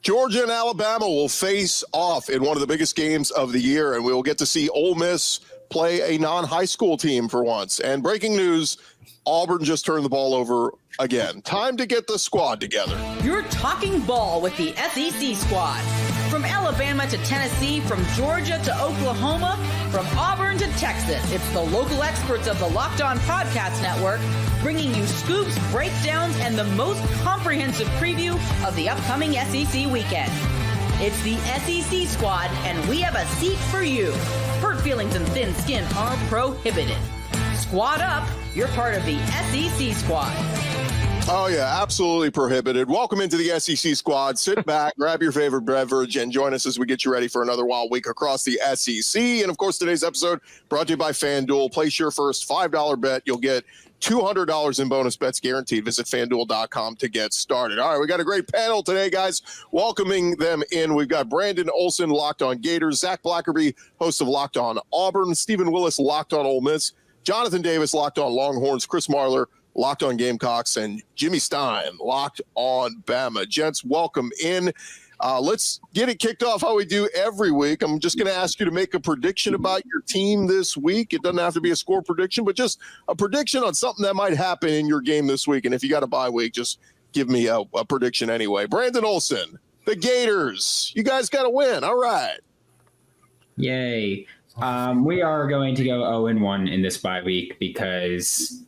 Georgia and Alabama will face off in one of the biggest games of the year, and we will get to see Ole Miss play a non-high school team for once. And breaking news, Auburn just turned the ball over again. Time to get the squad together. You're talking ball with the SEC squad. From Alabama to Tennessee, from Georgia to Oklahoma, from Auburn to Texas, it's the local experts of the Locked On Podcast Network bringing you scoops, breakdowns, and the most comprehensive preview of the upcoming SEC weekend. It's the SEC squad, and we have a seat for you. Hurt feelings and thin skin are prohibited. Squad up, you're part of the SEC squad. Oh, yeah, absolutely prohibited. Welcome into the SEC squad. Sit back, grab your favorite beverage, and join us as we get you ready for another wild week across the SEC. And, of course, today's episode brought to you by FanDuel. Place your first $5 bet. You'll get $200 in bonus bets guaranteed. Visit FanDuel.com to get started. All right, we got a great panel today, guys. Welcoming them in, we've got Brandon Olson, Locked On Gators, Zach Blackerby, host of Locked On Auburn, Stephen Willis, Locked On Ole Miss, Jonathan Davis, Locked On Longhorns, Chris Marler, Locked On Gamecocks, and Jimmy Stein, Locked On Bama. Gents, welcome in. Let's get it kicked off how we do every week. I'm just going to ask you to make a prediction about your team this week. It doesn't have to be a score prediction, but just a prediction on something that might happen in your game this week. And if you got a bye week, just give me a prediction anyway. Brandon Olson, the Gators. You guys got to win. All right. Yay. We are going to go 0-1 in this bye week because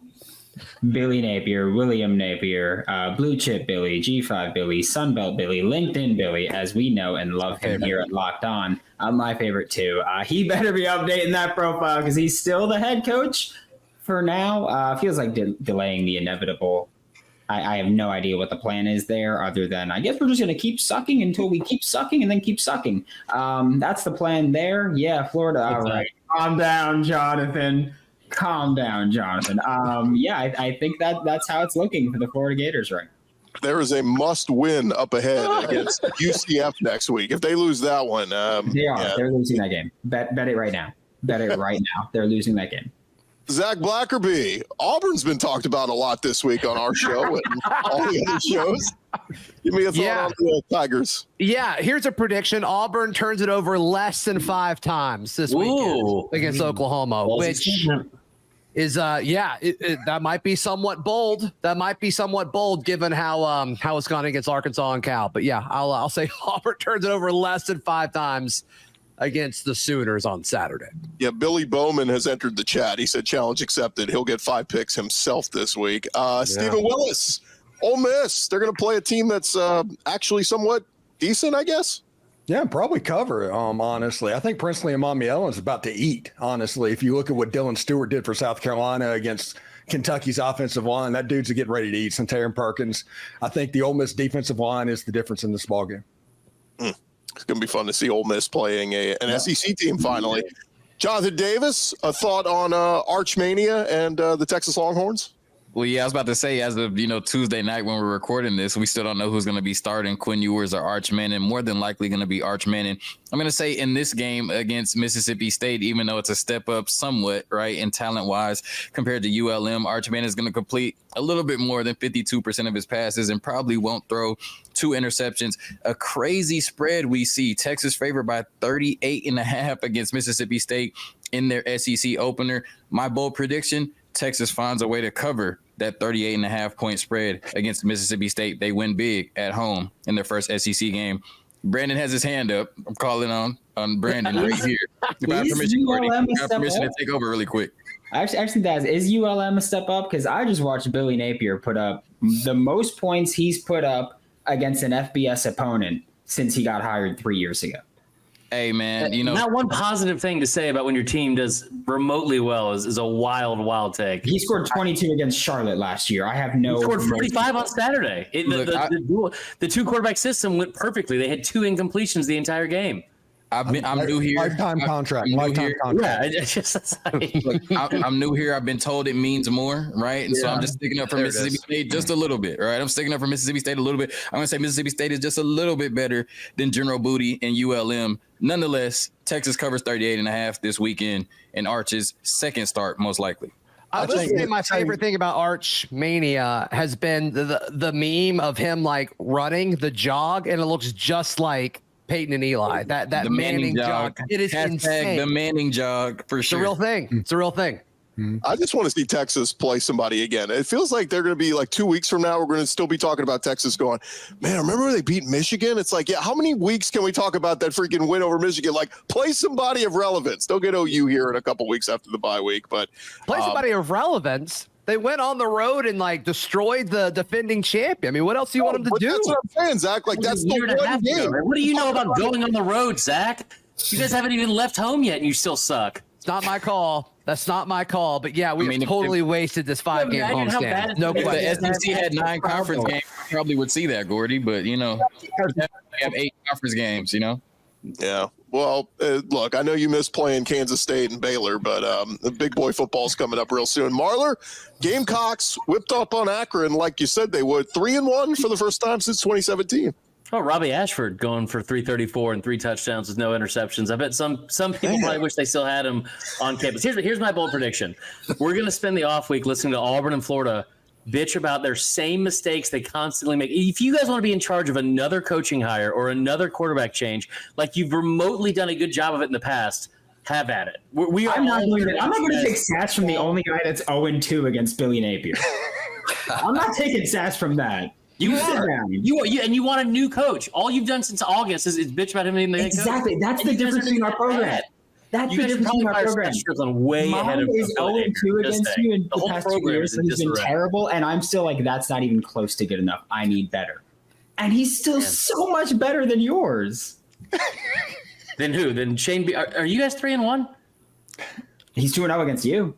Billy Napier, William Napier, Blue Chip Billy, G5 Billy, Sunbelt Billy, LinkedIn Billy, as we know and love him here at Locked On. My favorite too. He better be updating that profile because he's still the head coach for now. Feels like delaying the inevitable. I have no idea what the plan is there other than I guess we're just going to keep sucking until we keep sucking and then keep sucking. That's the plan there. Yeah, Florida. All right. Calm down, Jonathan. I think that's how it's looking for the Florida Gators right now. There is a must-win up ahead against UCF next week. If they lose that one, they're losing that game. Bet it right now. They're losing that game. Zach Blackerby, Auburn's been talked about a lot this week on our show and all the other shows. Give me a thought on the Tigers. Yeah, here's a prediction. Auburn turns it over less than 5 times this weekend against Oklahoma, which is that might be somewhat bold. That might be somewhat bold given how it's gone against Arkansas and Cal. But yeah, I'll say Auburn turns it over less than 5 times against the Sooners on Saturday. Yeah, Billy Bowman has entered the chat. He said challenge accepted. He'll get 5 picks himself this week. Stephen Willis, Ole Miss. They're going to play a team that's actually somewhat decent, I guess. Yeah, probably cover, honestly. I think Princely and Mommy Ellen's about to eat, honestly. If you look at what Dylan Stewart did for South Carolina against Kentucky's offensive line, that dude's getting ready to eat. Santarin Perkins. I think the Ole Miss defensive line is the difference in this ballgame. It's going to be fun to see Ole Miss playing an SEC team finally. Jonathan Davis, a thought on Archmania and the Texas Longhorns? Well, yeah, I was about to say, as of Tuesday night when we're recording this, we still don't know who's going to be starting. Quinn Ewers or Arch Manning, more than likely going to be Arch Manning. I'm going to say in this game against Mississippi State, even though it's a step up somewhat, right, in talent-wise compared to ULM, Arch Manning is going to complete a little bit more than 52% of his passes and probably won't throw 2 interceptions. A crazy spread we see. Texas favored by 38.5 against Mississippi State in their SEC opener. My bold prediction, Texas finds a way to cover that 38.5 point spread against Mississippi State. They win big at home in their first SEC game. Brandon has his hand up. I'm calling on Brandon right here. If I have permission, Gordy, I have permission to take over really quick. Actually, Daz, is ULM a step up? Because I just watched Billy Napier put up the most points he's put up against an FBS opponent since he got hired 3 years ago. Hey, man, not one positive thing to say about when your team does remotely well is a wild take. He scored 22 against Charlotte last year. I have no. He scored 45 on Saturday. The 2 quarterback system went perfectly. They had 2 incompletions the entire game. I'm new here. Lifetime contract. Yeah, I'm new here. I've been told it means more, right? And so I'm just sticking up for Mississippi State just a little bit, right? I'm sticking up for Mississippi State a little bit. I'm going to say Mississippi State is just a little bit better than General Booty and ULM. Nonetheless, Texas covers 38.5 this weekend and Arch's second start most likely. I would say my favorite thing about Arch Mania has been the meme of him like running the jog, and it looks just like Peyton and Eli. That the Manning jog. It is insane. The Manning jog for sure. It's a real thing. It's a real thing. I just want to see Texas play somebody again. It feels like they're going to be like 2 weeks from now. We're going to still be talking about Texas going, man, remember when they beat Michigan? It's like, yeah, how many weeks can we talk about that freaking win over Michigan? Like, play somebody of relevance. Don't get OU here in a couple weeks after the bye week, but play somebody of relevance. They went on the road and like destroyed the defending champion. I mean, what else do you want them to do? That's what I'm saying, Zach. Like, that's the one game. What do you know about going on the road, Zach? You guys haven't even left home yet, and you still suck. It's not my call. That's not my call. But yeah, we totally wasted this 5-game homestand. No question. If the SEC had 9 conference games, you probably would see that, Gordy. But we have 8 conference games. Yeah. Well, look, I know you miss playing Kansas State and Baylor, but the big boy football's coming up real soon. Marler, Gamecocks whipped up on Akron like you said they would. 3-1 for the first time since 2017. Oh, Robbie Ashford going for 334 and 3 touchdowns with no interceptions. I bet some people probably wish they still had him on campus. Here's my bold prediction. We're going to spend the off week listening to Auburn and Florida bitch about their same mistakes they constantly make. If you guys want to be in charge of another coaching hire or another quarterback change, like you've remotely done a good job of it in the past, have at it. I'm not going to take stats from the only guy that's 0-2 against Billy Napier. I'm not taking stats from that. You want a new coach. All you've done since August is bitch about him being the head coach. Exactly. That's the difference in our program. That's the difference in our program. Mine is 0-2 against you in the past 2 years, and he's been terrible, and I'm still like, that's not even close to good enough. I need better. And he's still so much better than yours. Then who? Then Shane B. Are you guys 3-1? He's 2-0 against you.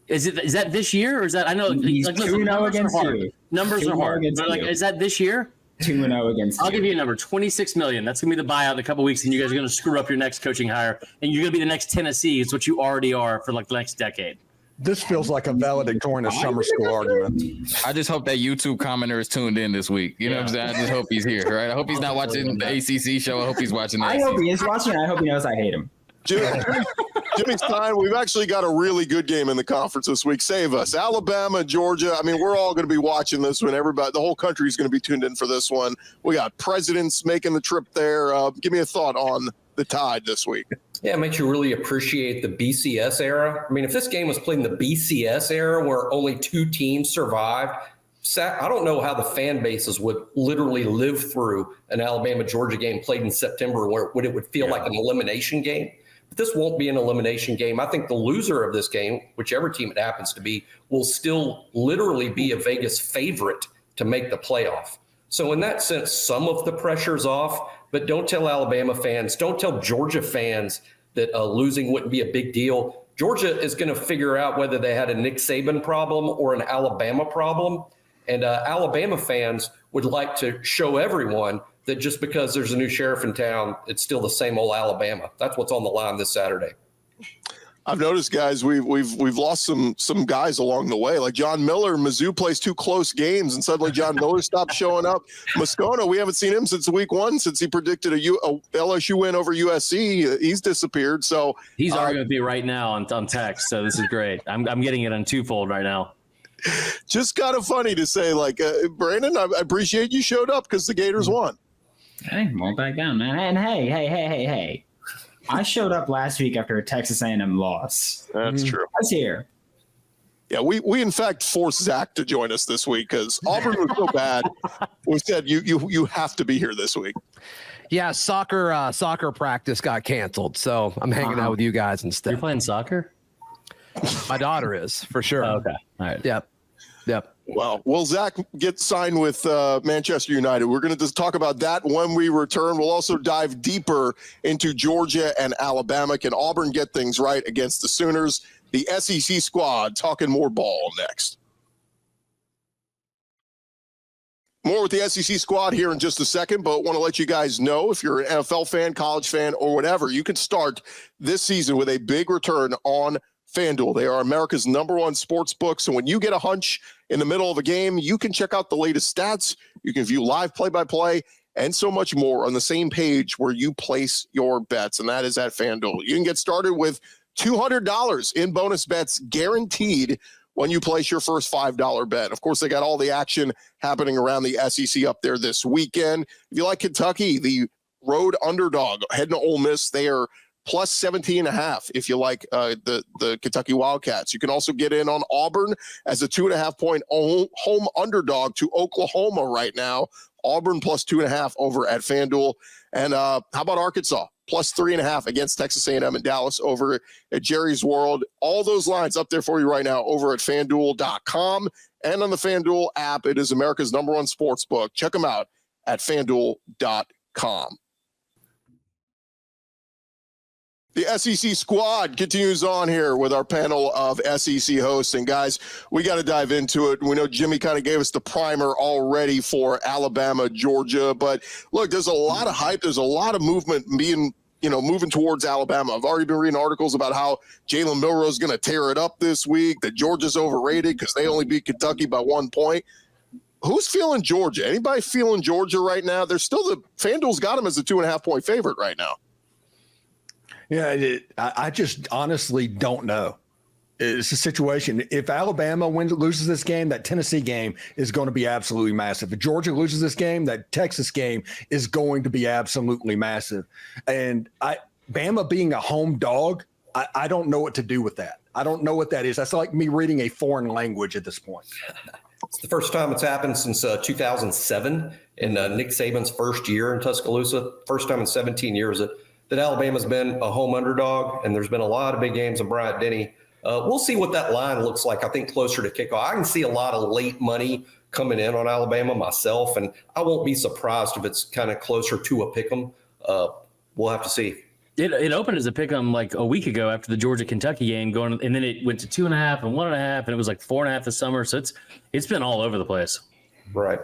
Is that this year, or is that? I know he's 2-0 against you. Numbers are hard. But like, is that this year? 2-0 against you. I'll give you a number: $26 million. That's gonna be the buyout in a couple weeks, and you guys are gonna screw up your next coaching hire, and you're gonna be the next Tennessee. It's what you already are for like the next decade. This feels like a valedictorian of summer school argument. I just hope that YouTube commenter is tuned in this week. You know what I'm saying? I just hope he's here, right? I hope he's not watching the ACC show. I hope he's watching that. I hope he is watching. I hope he knows I hate him. Jimmy Stein, we've actually got a really good game in the conference this week. Save us. Alabama, Georgia. I mean, we're all going to be watching this one. Everybody, the whole country is going to be tuned in for this one. We got presidents making the trip there. Give me a thought on the Tide this week. Yeah, it makes you really appreciate the BCS era. I mean, if this game was played in the BCS era where only 2 teams survived, I don't know how the fan bases would literally live through an Alabama-Georgia game played in September where it would feel like an elimination game. But this won't be an elimination game. I think the loser of this game, whichever team it happens to be, will still literally be a Vegas favorite to make the playoff. So in that sense, some of the pressure's off, but don't tell Alabama fans, don't tell Georgia fans that losing wouldn't be a big deal. Georgia is going to figure out whether they had a Nick Saban problem or an Alabama problem. And Alabama fans would like to show everyone that just because there's a new sheriff in town, it's still the same old Alabama. That's what's on the line this Saturday. I've noticed, guys, we've lost some guys along the way. Like John Miller, Mizzou plays 2 close games, and suddenly John Miller stopped showing up. Moscona, we haven't seen him since week 1, since he predicted a LSU win over USC. He's disappeared. So he's arguing with me right now on text. So this is great. I'm getting it on twofold right now. Just kind of funny to say, like, Brandon, I appreciate you showed up because the Gators won. Hey, won't back down, man. And hey. I showed up last week after a Texas A&M loss. That's true. I was here. Yeah, we in fact forced Zach to join us this week because Auburn was so bad. We said you have to be here this week. Yeah, soccer practice got canceled, so I'm hanging out with you guys instead. You're playing soccer? My daughter is, for sure. Oh, okay. All right. Yep. Well, will Zach get signed with Manchester United? We're going to just talk about that when we return. We'll also dive deeper into Georgia and Alabama. Can Auburn get things right against the Sooners? The SEC squad talking more ball next. More with the SEC squad here in just a second, but want to let you guys know if you're an NFL fan, college fan, or whatever, you can start this season with a big return on FanDuel. They are America's #1 sports book. So when you get a hunch in the middle of a game, you can check out the latest stats. You can view live play-by-play and so much more on the same page where you place your bets, and that is at FanDuel. You can get started with $200 in bonus bets guaranteed when you place your first $5 bet. Of course, they got all the action happening around the SEC up there this weekend. If you like Kentucky, the road underdog heading to Ole Miss, they are plus 17.5 if you like the Kentucky Wildcats. You can also get in on Auburn as a 2.5-point home underdog to Oklahoma right now. Auburn plus 2.5 over at FanDuel. And how about Arkansas? Plus 3.5 against Texas A&M and Dallas over at Jerry's World. All those lines up there for you right now over at FanDuel.com and on the FanDuel app. It is America's #1 sports book. Check them out at FanDuel.com. The SEC squad continues on here with our panel of SEC hosts. And guys, we got to dive into it. We know Jimmy kind of gave us the primer already for Alabama, Georgia. But look, there's a lot of hype. There's a lot of movement moving towards Alabama. I've already been reading articles about how Jalen Milroe is going to tear it up this week, that Georgia's overrated because they only beat Kentucky by 1 point. Who's feeling Georgia? Anybody feeling Georgia right now? They're still FanDuel's got them as a 2.5-point favorite right now. Yeah, I just honestly don't know. It's a situation. If Alabama loses this game, that Tennessee game is going to be absolutely massive. If Georgia loses this game, that Texas game is going to be absolutely massive. And Bama being a home dog, I don't know what to do with that. I don't know what that is. That's like me reading a foreign language at this point. It's the first time it's happened since 2007 in Nick Saban's first year in Tuscaloosa. First time in 17 years that Alabama's been a home underdog, and there's been a lot of big games of Bryant-Denny. We'll see what that line looks like, I think, closer to kickoff. I can see a lot of late money coming in on Alabama myself, and I won't be surprised if it's kind of closer to a pick'em. We'll have to see. It opened as a pick'em like a week ago after the Georgia-Kentucky game, and then it went to 2.5 and 1.5, and it was like 4.5 this summer. So it's been all over the place. Right.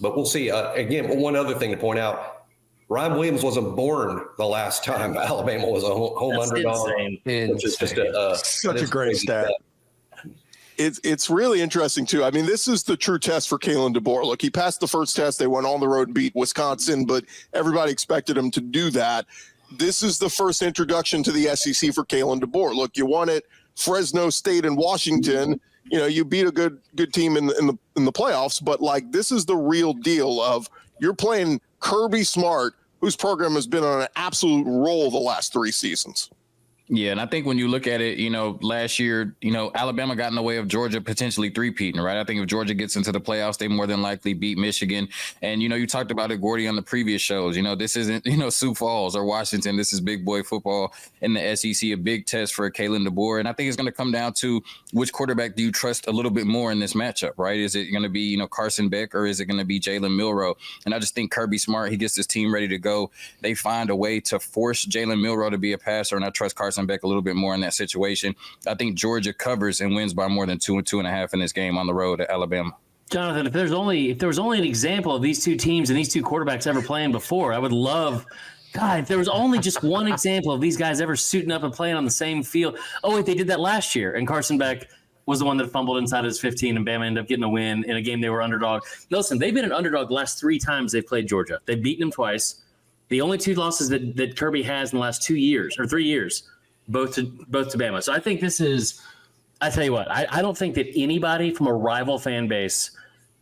But we'll see. Again, one other thing to point out, Ryan Williams wasn't born the last time Alabama was a home underdog. Insane. Which is just such a great stat. It's really interesting, too. I mean, this is the true test for Kalen DeBoer. Look, he passed the first test. They went on the road and beat Wisconsin, but everybody expected him to do that. This is the first introduction to the SEC for Kalen DeBoer. Look, you won at Fresno State and Washington. You know, you beat a good team in the playoffs, but like this is the real deal of you're playing Kirby Smart, whose program has been on an absolute roll the last 3 seasons. Yeah, and I think when you look at it, last year, Alabama got in the way of Georgia potentially three-peating, right? I think if Georgia gets into the playoffs, they more than likely beat Michigan. And, you talked about it, Gordy, on the previous shows. This isn't, Sioux Falls or Washington. This is big boy football in the SEC, a big test for Kalen DeBoer. And I think it's going to come down to which quarterback do you trust a little bit more in this matchup, right? Is it going to be, Carson Beck, or is it going to be Jalen Milroe? And I just think Kirby Smart, he gets his team ready to go. They find a way to force Jalen Milroe to be a passer, and I trust Carson Beck a little bit more in that situation. I think Georgia covers and wins by more than 2 and 2.5 in this game on the road at Alabama. Jonathan, if there was only an example of these two teams and these two quarterbacks ever playing before, I would love. God, if there was only just one example of these guys ever suiting up and playing on the same field. Oh, wait, they did that last year, and Carson Beck was the one that fumbled inside of his 15, and Bama ended up getting a win in a game they were underdog. Listen, they've been an underdog the last 3 times they've played Georgia. They've beaten them twice. The only 2 losses that Kirby has in the last 2 years or 3 years, both to Bama. So I think this is – I tell you what, I don't think that anybody from a rival fan base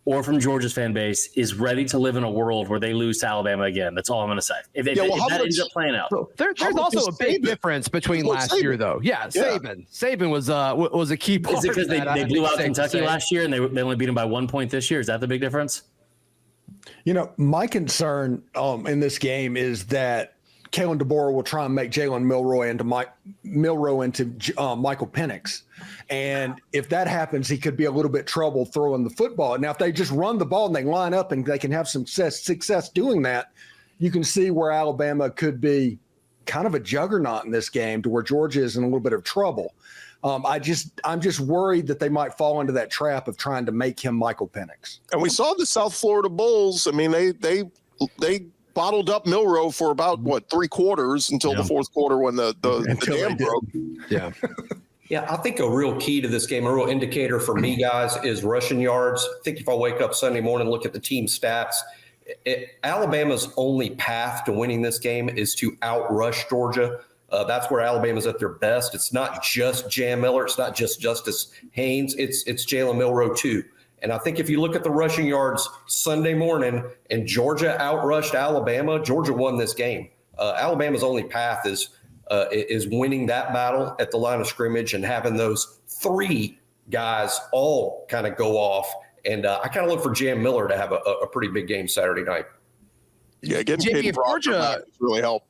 or from Georgia's fan base is ready to live in a world where they lose to Alabama again. That's all I'm going to say. If that ends up playing out. There's also a big difference between last year, though. Yeah, Saban. Saban was a key part. Is it because they blew out Kentucky last year and they only beat them by 1 point this year? Is that the big difference? My concern in this game is that Kalen DeBoer will try and make Jalen Milroe into Michael Penix. And if that happens, he could be a little bit trouble throwing the football. Now, if they just run the ball and they line up and they can have some success doing that, you can see where Alabama could be kind of a juggernaut in this game to where Georgia is in a little bit of trouble. I'm just worried that they might fall into that trap of trying to make him Michael Penix. And we saw the South Florida Bulls. I mean, they bottled up Milroe for about 3 quarters until the fourth quarter when the dam broke. Yeah. Yeah, I think a real key to this game, a real indicator for me, guys, is rushing yards. I think if I wake up Sunday morning and look at the team stats, Alabama's only path to winning this game is to outrush Georgia. That's where Alabama's at their best. It's not just Jam Miller. It's not just Justice Haynes. It's Jalen Milroe too. And I think if you look at the rushing yards Sunday morning and Georgia outrushed Alabama, Georgia won this game. Alabama's only path is winning that battle at the line of scrimmage and having those three guys all kind of go off. And I kind of look for Jam Miller to have a pretty big game Saturday night. Yeah, getting Jimmy, if Georgia really help.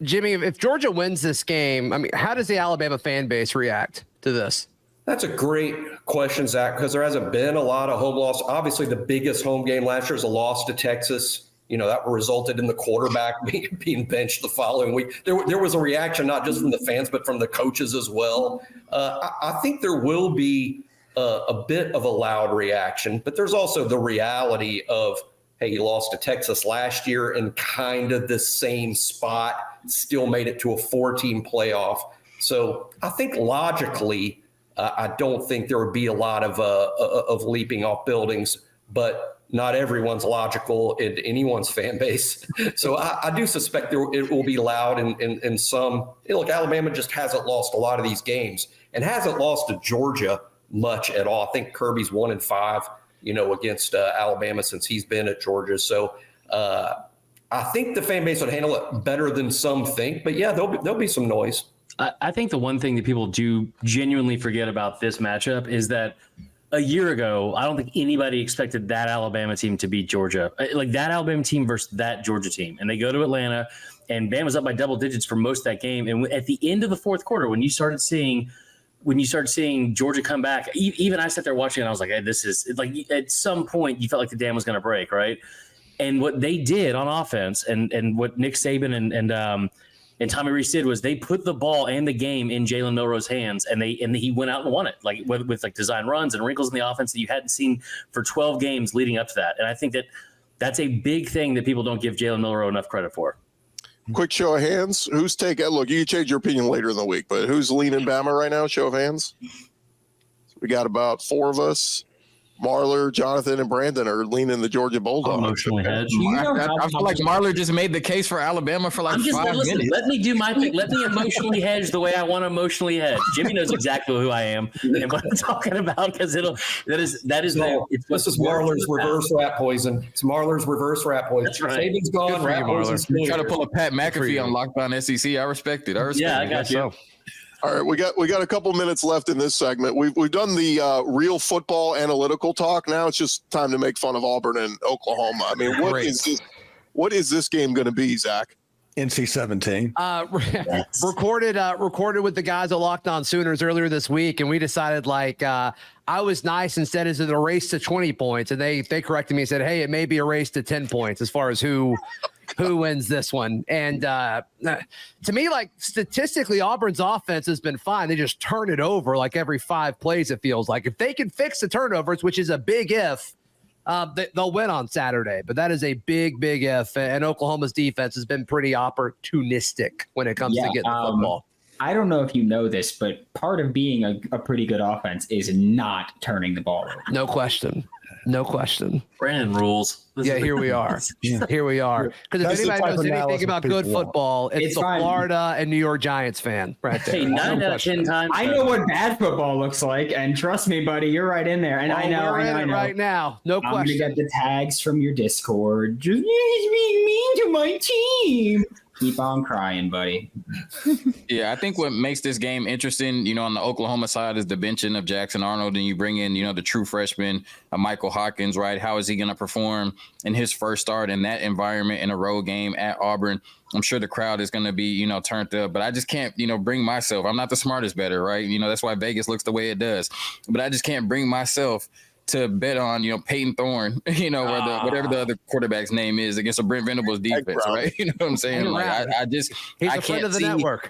Jimmy, if Georgia wins this game, I mean, how does the Alabama fan base react to this? That's a great question, Zach, because there hasn't been a lot of home loss. Obviously, the biggest home game last year is a loss to Texas. You know, that resulted in the quarterback being benched the following week. There was a reaction, not just from the fans, but from the coaches as well. I think there will be a bit of a loud reaction, but there's also the reality of, hey, you lost to Texas last year in kind of the same spot, still made it to a 4-team playoff. So I think logically, I don't think there would be a lot of leaping off buildings, but not everyone's logical in anyone's fan base. So I do suspect it will be loud in some. Look, Alabama just hasn't lost a lot of these games and hasn't lost to Georgia much at all. I think Kirby's 1-5, against Alabama since he's been at Georgia. So I think the fan base would handle it better than some think. But yeah, there'll be some noise. I think the one thing that people do genuinely forget about this matchup is that a year ago, I don't think anybody expected that Alabama team to beat Georgia. Like that Alabama team versus that Georgia team. And they go to Atlanta, and Bama's up by double digits for most of that game. And at the end of the fourth quarter, when you started seeing Georgia come back, even I sat there watching and I was like, hey, this is like at some point you felt like the dam was going to break, right? And what they did on offense and what Nick Saban and Tommy Rees did was they put the ball and the game in Jalen Milroe's hands, and he went out and won it, like with like design runs and wrinkles in the offense that you hadn't seen for 12 games leading up to that. And I think that's a big thing that people don't give Jalen Milroe enough credit for. Quick show of hands. Who's taking? Look, you can change your opinion later in the week, but who's leaning Bama right now? Show of hands. We got about 4 of us. Marler, Jonathan, and Brandon are leaning the Georgia Bulldogs. Emotionally hedged. I feel like Marler just made the case for Alabama for like 5 minutes. Let me do my thing. Let me emotionally hedge the way I want to emotionally hedge. Jimmy knows exactly who I am and what I'm talking about because this is Marler's reverse rat poison. It's Marler's reverse rat poison. That's right. Saban's gone. Rat poison's Try to pull a Pat McAfee on Lockdown SEC. I respect it. Yeah, I got you. All right, we got a couple minutes left in this segment. We've done the real football analytical talk. Now it's just time to make fun of Auburn and Oklahoma. I mean, what is this game going to be, Zach? NC 17. Recorded with the guys at Locked On Sooners earlier this week, and we decided I was nice and said, is it a race to 20 points? And they corrected me and said, hey, it may be a race to 10 points as far as who wins this one. And to me, like statistically, Auburn's offense has been fine. They just turn it over like every 5 plays, it feels like. If they can fix the turnovers, which is a big if, they'll win on Saturday. But that is a big, big if. And Oklahoma's defense has been pretty opportunistic when it comes to getting the football. I don't know if you know this, but part of being a pretty good offense is not turning the ball over. No question. Brandon rules. Here we are. Here we are. Because if anybody knows anything about good football, it's the Florida and New York Giants fan right there. Hey, 9 out of 10 times. I know what bad football looks like, and trust me, buddy, you're right in there. And I know. Right now. No question. I'm going to get the tags from your Discord. Just being mean to my team. Keep on crying, buddy. Yeah, I think what makes this game interesting, on the Oklahoma side is the benching of Jackson Arnold, and you bring in, the true freshman, Michael Hawkins, right? How is he going to perform in his first start in that environment in a road game at Auburn? I'm sure the crowd is going to be, turned up, but I just can't, bring myself. I'm not the smartest bettor, right? That's why Vegas looks the way it does, but I just can't bring myself to bet on, Peyton Thorne, or whatever the other quarterback's name is against a Brent Venables defense, right? You know what I'm saying? Like, I can't see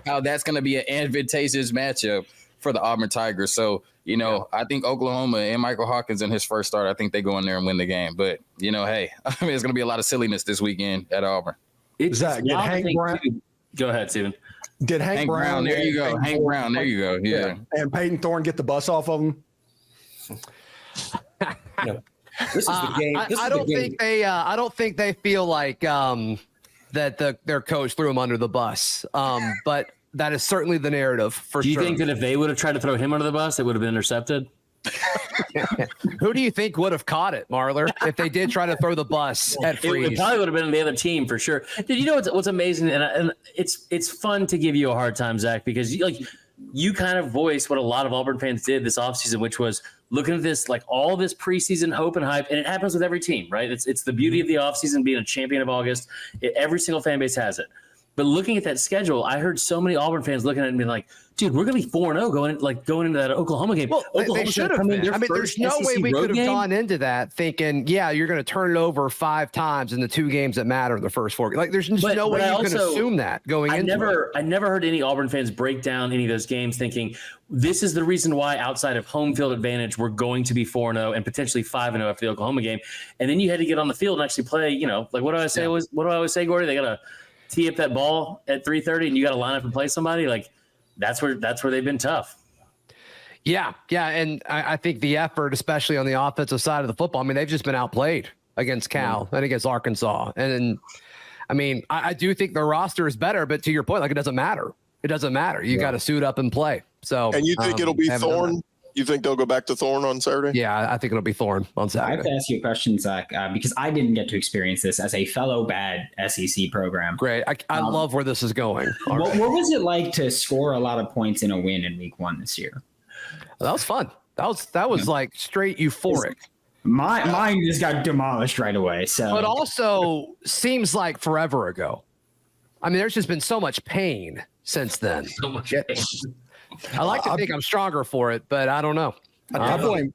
how that's going to be an advantageous matchup for the Auburn Tigers. So, I think Oklahoma and Michael Hawkins in his first start, I think they go in there and win the game. But, hey, there's going to be a lot of silliness this weekend at Auburn. Zach, did Hank Brown? Go ahead, Steven. Did Hank Brown? There you go. Hank Brown. There you go. Yeah. And Peyton Thorne get the bus off of him? This is the game. I don't think they feel like that their coach threw him under the bus. But That is certainly the narrative for sure. Do you think that if they would have tried to throw him under the bus, it would have been intercepted? Who do you think would have caught it, Marler, if they did try to throw the bus at Freeze? It probably would have been the other team for sure. Did you know what's amazing? And it's fun to give you a hard time, Zach, because you kind of voiced what a lot of Auburn fans did this offseason, which was looking at this, like all this preseason hope and hype, and it happens with every team, right? It's the beauty of the offseason being a champion of August. Every single fan base has it. But looking at that schedule, I heard so many Auburn fans looking at it and being like, dude, we're going to be 4-0 going into that Oklahoma game. Well, they should have been. I mean, there's no way we could have gone into that thinking, yeah, you're going to turn it over 5 times in the 2 games that matter in the first 4. Like, there's just no way you can assume that going into it. I never heard any Auburn fans break down any of those games thinking, this is the reason why outside of home field advantage, we're going to be 4-0 and potentially 5-0 after the Oklahoma game. And then you had to get on the field and actually play, like what do I say? What do I always say, Gordy? They got to tee up that ball at 3:30 and you got to line up and play somebody. Like, that's where they've been tough. Yeah. And I think the effort, especially on the offensive side of the football, I mean, they've just been outplayed against Cal and against Arkansas. And I mean, I do think their roster is better, but to your point, like, it doesn't matter. It doesn't matter. You got to suit up and play. So, and you think it'll be Thorne? You think they'll go back to Thorne on Saturday? Yeah, I think it'll be Thorne on Saturday. I have to ask you a question, Zach, because I didn't get to experience this as a fellow bad SEC program. Great. I love where this is going. What was it like to score a lot of points in a win in week 1 this year? That was fun. That was like straight euphoric. Mine just got demolished right away. So, but also seems like forever ago. I mean, there's just been so much pain since then. So much pain. I like to think I'm stronger for it, but I don't know. I blame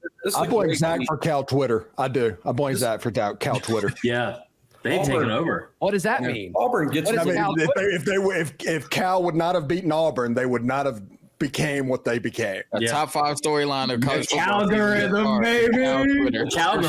Zach for Cal Twitter. I do. I blame Zach for Cal Twitter. Yeah, they've taken over. What does that mean? Auburn gets. If Cal would not have beaten Auburn, they would not have became what they became. Top 5 storyline of college football. Algorithm, baby. Cal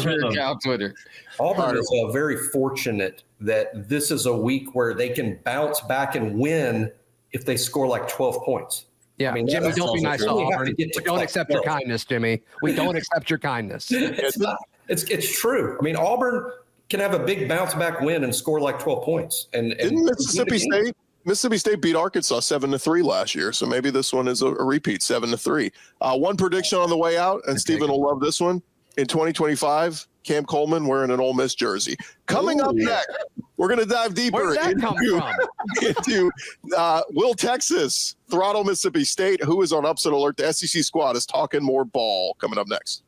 Twitter. Auburn is very fortunate that this is a week where they can bounce back and win if they score like 12 points. Yeah, I mean, Jimmy, don't be nice to Auburn. We don't accept your kindness, Jimmy. We don't accept your kindness. It's true. I mean, Auburn can have a big bounce back win and score like 12 points. And didn't Mississippi State beat Arkansas 7-3 last year, so maybe this one is a repeat, 7-3. One prediction on the way out, and Stephen will love this one. In 2025, Cam Coleman wearing an Ole Miss jersey. Coming up next, we're going to dive deeper into will Texas throttle Mississippi State? Who is on upset alert? The SEC squad is talking more ball. Coming up next.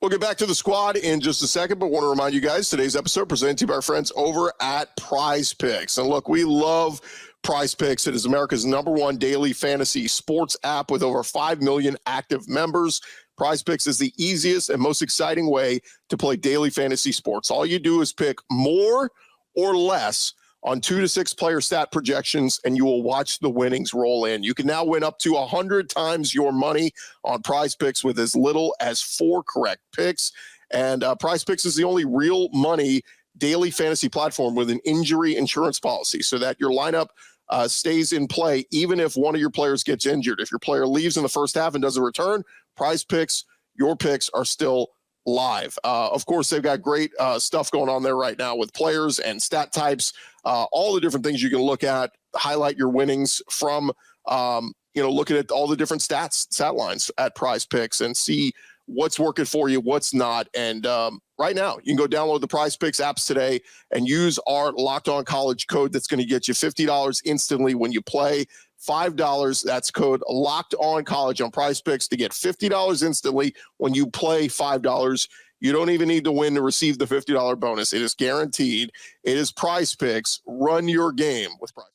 We'll get back to the squad in just a second, but want to remind you guys, today's episode presented to you by our friends over at Prize Picks. And look, we love Prize Picks. It is America's #1 daily fantasy sports app with over 5 million active members. Prize Picks is the easiest and most exciting way to play daily fantasy sports. All you do is pick more or less on 2 to 6 player stat projections, and you will watch the winnings roll in. You can now win up to 100 times your money on Prize Picks with as little as 4 correct picks. And Prize Picks is the only real money daily fantasy platform with an injury insurance policy so that your lineup stays in play even if one of your players gets injured. If your player leaves in the first half and doesn't return, Prize Picks, your picks are still live. Of course, they've got great stuff going on there right now with players and stat types, all the different things you can look at, highlight your winnings from, looking at all the different stat lines at Prize Picks and see what's working for you, what's not. And right now, you can go download the Prize Picks apps today and use our Locked On College code that's going to get you $50 instantly when you play. $5, that's code Locked On College on Prize Picks to get $50 instantly when you play $5. You don't even need to win to receive the $50 bonus. It is guaranteed. It is Prize Picks. Run your game with Prize.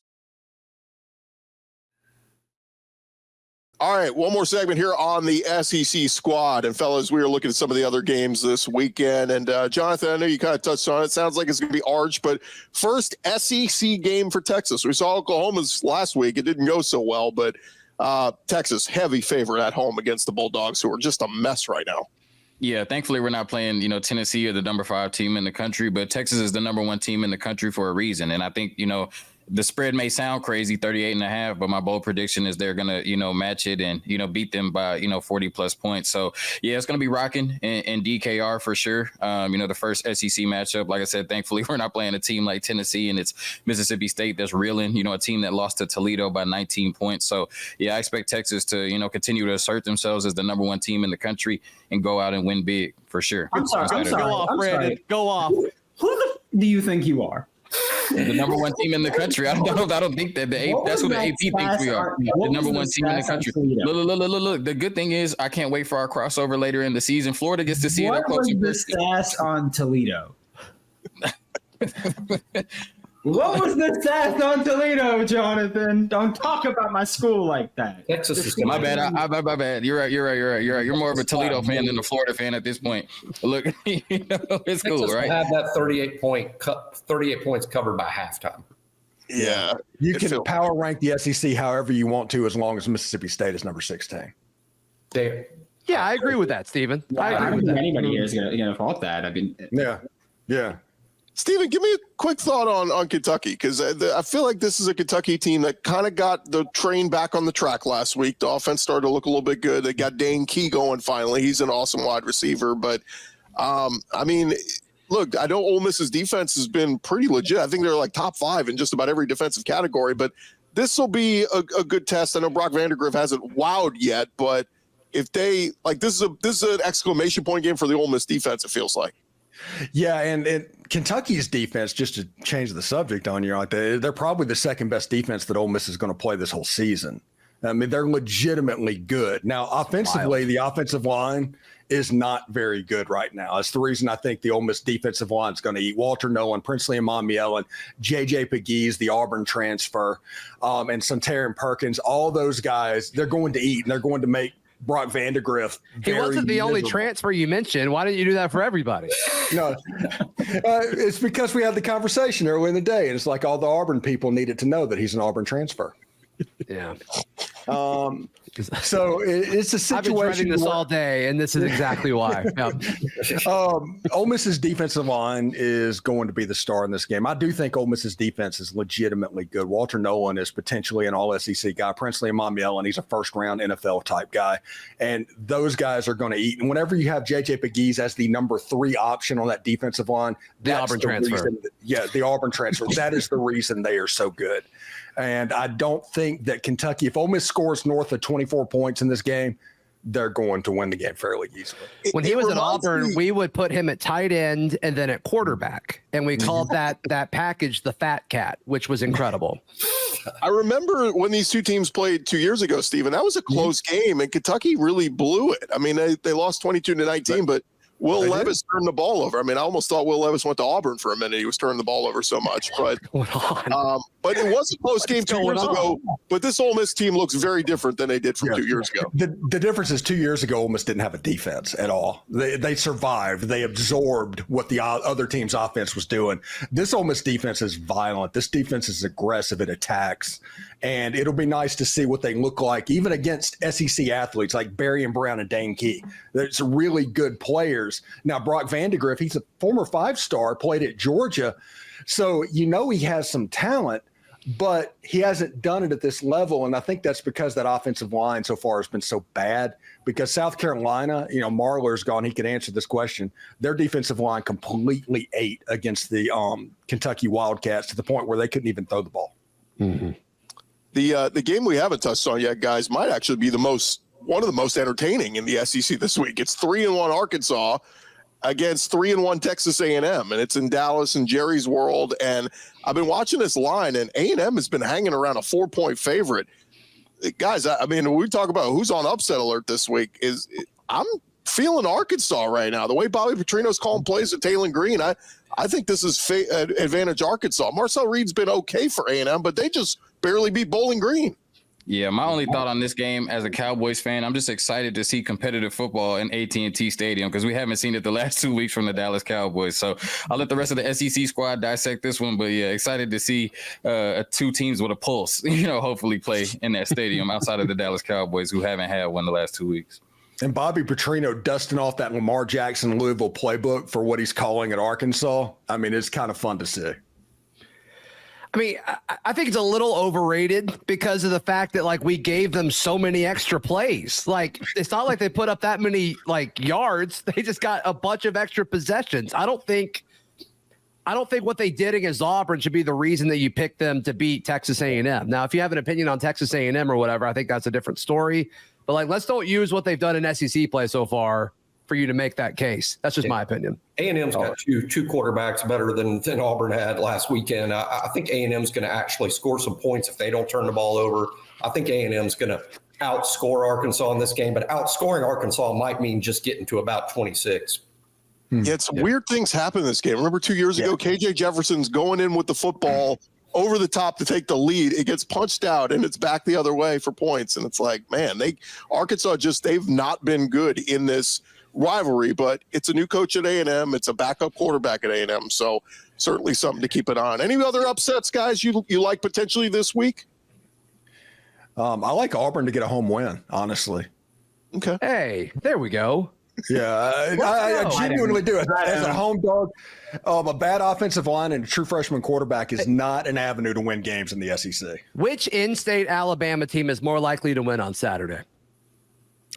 All right, one more segment here on the SEC squad. And fellas, we are looking at some of the other games this weekend. And Jonathan, I know you kind of touched on it. Sounds like it's going to be Arch, but first SEC game for Texas. We saw Oklahoma's last week. It didn't go so well, but Texas, heavy favorite at home against the Bulldogs, who are just a mess right now. Yeah, thankfully we're not playing, Tennessee or the number 5 team in the country, but Texas is the number 1 team in the country for a reason. And I think, the spread may sound crazy, 38.5, but my bold prediction is they're going to, match it and, beat them by, 40 plus points. So yeah, it's going to be rocking in DKR for sure. The first SEC matchup, like I said, thankfully we're not playing a team like Tennessee and it's Mississippi State that's reeling, a team that lost to Toledo by 19 points. So yeah, I expect Texas to, continue to assert themselves as the number one team in the country and go out and win big for sure. I'm sorry. Go off, Brandon. Go off. Who the do you think you are? The number one team in the country. I don't think that that's who the AP thinks we are. The number one team in the country. Look. The good thing is I can't wait for our crossover later in the season. Florida gets to see it up close and personal. What was the stats on Toledo? What was the stats on Toledo, Jonathan? Don't talk about my school like that. Texas is my bad. My bad. You're right. You're more of a Toledo fan than a Florida fan at this point. Look, it's cool, Texas right? Have that 38 points covered by halftime. Yeah. You can power rank the SEC however you want to, as long as Mississippi State is number 16. They, Yeah, I agree with that, Stephen. I don't think anybody here is gonna fault that. I mean, Yeah. Steven, give me a quick thought on Kentucky, because I feel like this is a Kentucky team that kind of got the train back on the track last week. The offense started to look a little bit good. They got Dane Key going finally. He's an awesome wide receiver. But, look, I know Ole Miss's defense has been pretty legit. I think they're like top 5 in just about every defensive category. But this will be a good test. I know Brock Vandagriff hasn't wowed yet, but if they – like this is an exclamation point game for the Ole Miss defense, it feels like. Yeah, and Kentucky's defense, just to change the subject on you, like they're probably the second best defense that Ole Miss is going to play this whole season. I mean, they're legitimately good. Now, offensively, the offensive line is not very good right now. That's the reason I think the Ole Miss defensive line is going to eat. Walter Nolan, Princely Imamiel, J.J. Pegues, the Auburn transfer, and Sontaran Perkins, all those guys, they're going to eat, and they're going to make Brock Vandagriff. He wasn't the only transfer you mentioned. Why didn't you do that for everybody? No, it's because we had the conversation early in the day, and it's like all the Auburn people needed to know that he's an Auburn transfer. Yeah. So it's a situation. I've been dreading this all day, and this is exactly why. Yep. Ole Miss's defensive line is going to be the star in this game. I do think Ole Miss's defense is legitimately good. Walter Nolan is potentially an all-SEC guy. Princely Imamiel, and he's a first-round NFL type guy. And those guys are going to eat. And whenever you have J.J. Pegues as the number 3 option on that defensive line, the Auburn transfer. The Auburn transfer. That is the reason they are so good. And I don't think that Kentucky, if Ole Miss scores north of 24 points in this game, they're going to win the game fairly easily. When he was at Auburn, we would put him at tight end and then at quarterback, and we called that package the Fat Cat, which was incredible. I remember when these two teams played 2 years ago, Stephen. That was a close game, and Kentucky really blew it. I mean, they lost 22-19, but Will Levis turned the ball over. I mean, I almost thought Will Levis went to Auburn for a minute. He was turning the ball over so much. But it was a close game 2 years ago. But this Ole Miss team looks very different than they did from 2 years ago. The difference is 2 years ago, Ole Miss didn't have a defense at all. They survived. They absorbed what the other team's offense was doing. This Ole Miss defense is violent. This defense is aggressive. It attacks. And it'll be nice to see what they look like, even against SEC athletes like Barry and Brown and Dane Key. There's really good players. Now, Brock Vandagriff, he's a former 5-star, played at Georgia. So he has some talent, but he hasn't done it at this level. And I think that's because that offensive line so far has been so bad. Because South Carolina, Marler's gone. He could answer this question. Their defensive line completely ate against the Kentucky Wildcats to the point where they couldn't even throw the ball. Mm-hmm. The game we haven't touched on yet, guys, might actually be one of the most entertaining in the SEC this week. It's 3-1 Arkansas against 3-1 Texas A&M, and it's in Dallas and Jerry's World. And I've been watching this line, and A&M has been hanging around a 4-point favorite. Guys, I mean, we talk about who's on upset alert this week. I'm feeling Arkansas right now. The way Bobby Petrino's calling plays at Taylor Green, I think this is advantage Arkansas. Marcel Reed's been okay for A&M, but they just barely beat Bowling Green. Yeah, my only thought on this game as a Cowboys fan, I'm just excited to see competitive football in AT&T Stadium because we haven't seen it the last 2 weeks from the Dallas Cowboys. So I'll let the rest of the SEC squad dissect this one. But, yeah, excited to see two teams with a pulse, hopefully play in that stadium outside of the Dallas Cowboys who haven't had one the last 2 weeks. And Bobby Petrino dusting off that Lamar Jackson Louisville playbook for what he's calling at Arkansas. I mean, it's kind of fun to see. I mean, I think it's a little overrated because of the fact that like we gave them so many extra plays. Like it's not like they put up that many like yards. They just got a bunch of extra possessions. I don't think what they did against Auburn should be the reason that you picked them to beat Texas A&M. Now, if you have an opinion on Texas A&M or whatever, I think that's a different story. But like, let's don't use what they've done in SEC play so far for you to make that case. That's just my opinion. A&M's got two quarterbacks better than Auburn had last weekend. I think A&M's going to actually score some points if they don't turn the ball over. I think A&M's going to outscore Arkansas in this game, but outscoring Arkansas might mean just getting to about 26. Yeah, weird things happen in this game. Remember 2 years ago, KJ Jefferson's going in with the football over the top to take the lead. It gets punched out and it's back the other way for points. And it's like, man, Arkansas they've not been good in this rivalry, but it's a new coach at A&M. It's a backup quarterback at A&M. So certainly something to keep it on. Any other upsets, guys, you like potentially this week? I like Auburn to get a home win, honestly. Okay. Hey, there we go. Yeah, I genuinely do. As a home dog, a bad offensive line and a true freshman quarterback is not an avenue to win games in the SEC. Which in-state Alabama team is more likely to win on Saturday?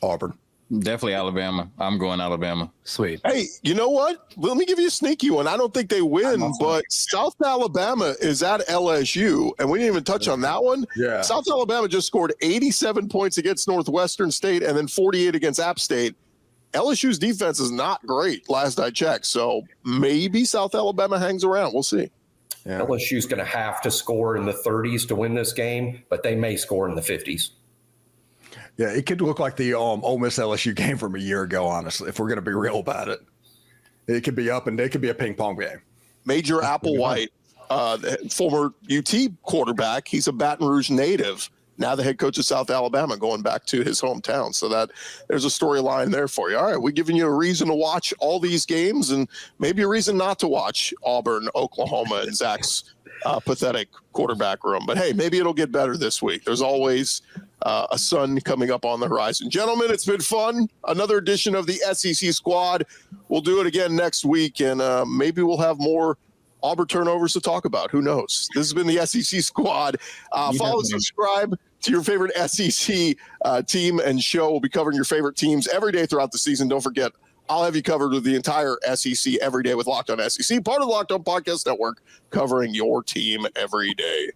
Auburn. Definitely Alabama. I'm going Alabama. Sweet. Hey, you know what? Let me give you a sneaky one. I don't think they win, but South Alabama is at LSU, and we didn't even touch on that one. Yeah. South Alabama just scored 87 points against Northwestern State and then 48 against App State. LSU's defense is not great, last I checked, so maybe South Alabama hangs around. We'll see. Yeah. LSU's going to have to score in the 30s to win this game, but they may score in the 50s. Yeah, it could look like the Ole Miss LSU game from a year ago, honestly, if we're going to be real about it. It could be up and it could be a ping pong game. Major Applewhite, the former UT quarterback, he's a Baton Rouge native. Now the head coach of South Alabama going back to his hometown. So that there's a storyline there for you. All right, we're giving you a reason to watch all these games and maybe a reason not to watch Auburn, Oklahoma, and Zach's pathetic quarterback room. But, hey, maybe it'll get better this week. There's always a sun coming up on the horizon. Gentlemen, it's been fun. Another edition of the SEC Squad. We'll do it again next week, and maybe we'll have more Auburn turnovers to talk about. Who knows? This has been the SEC Squad. Follow and subscribe to your favorite SEC team and show. We'll be covering your favorite teams every day throughout the season. Don't forget, I'll have you covered with the entire SEC every day with Locked On SEC, part of the Locked On Podcast Network, covering your team every day.